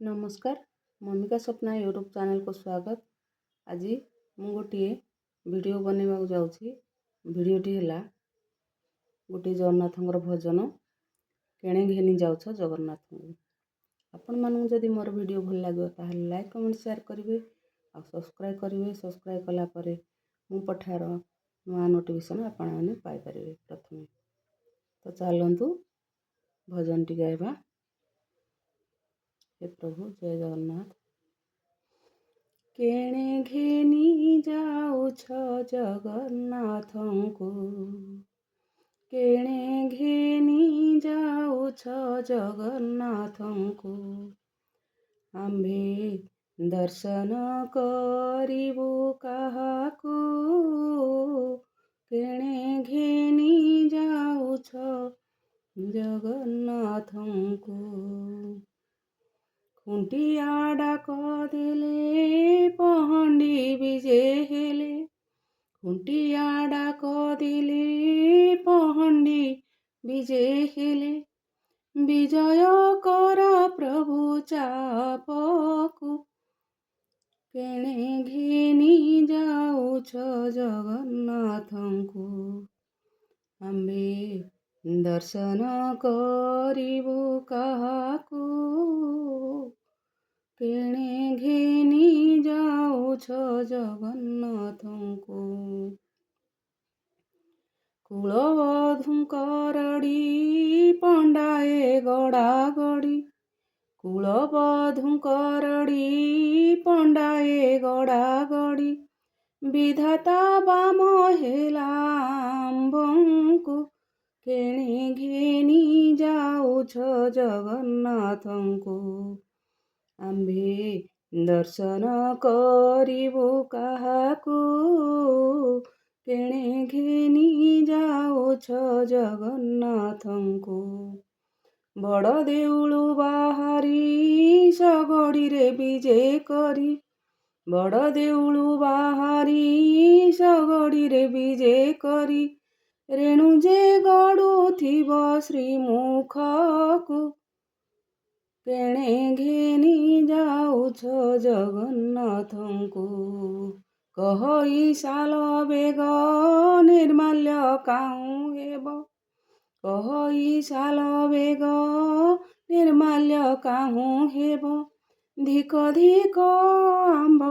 नमस्कार मम्मिका Swapna YouTube channel को स्वागत। आज मु गोटे वीडियो बनवा जाऊँगी। वीडियोटी है गोटे जगन्नाथ भजन केणे घेनी जाउछ जगन्नाथ को। आपण मानू जदि मोर वीडियो भल लगे ताहले लाइक कमेंट शेयर करेंगे और सब्सक्राइब करेंगे। सब्सक्राइब कला परे मु पठार नुआ नोटिफिकेशन आपण माने पाई परिबे प्रथमे। तो चलतु भजन टी गाइबा। हे प्रभु जय जगन्नाथ। केणे घेनी जाउछ जगन्नाथंकु, केणे घेनी जाउछ जगन्नाथंकु, आम्भे दर्शन करिबु काहाकु, केणे घेनी जाउछ जगन्नाथंकु। खुंटिया डाक देले पहंडी विजे हेले, खुंटिया डाक देले पहंडी विजे हेले, विजय कर प्रभु चापकु, केणे घेनी जाउछ जगन्नाथंकु, आम्भे दर्शन करिबु काहाकु, केणे घेनी जाउछ जगन्नाथंकु। कुलबधुंकरडी पंडाए गड़ा गड़ी, कुलबधुंकरडी पंडाए गड़ा गड़ी, विधाता बाम हेला आम्भंकु, केणे घेनी जाउछ जगन्नाथंकु, आम्भे दर्शन करिबु काहाकु, केणे घेनी जाउछ जगन्नाथंकु। बड़ देउळु बाहारी सगड़ी रे विजे करी, बड़ देउळु बाहारी सगड़ी रे विजे करी, रेणु जे गड़ुथिब श्रीमुखकु, केणे घेनी जाउछ जगन्नाथंकु। कहई साल बेग निर्माल्य काहू हेब, कहई साल बेग निर्माल्य काहू हेब, धिक धिक आम्भ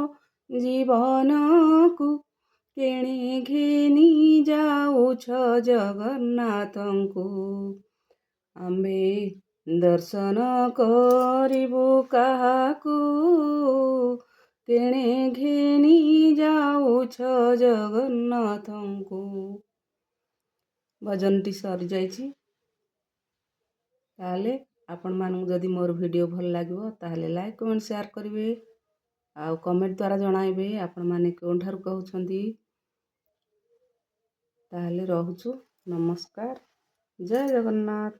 जीवनकु, केणे घेनी जाउछ जगन्नाथंकु, आम्भे दर्शन करिबु काहाकु, केणे घेनी जाउछ जगन्नाथंकु। भजन टी सरी जाइछि। ताले आपण मानू जदि मोर वीडियो भल लागिवो ताहले लाइक कमेंट शेयर करिवे आउ कमेंट द्वारा जणाइबे आपण माने कोंठारु कहउछंती। ताहले रहुछु। नमस्कार। जय जगन्नाथ।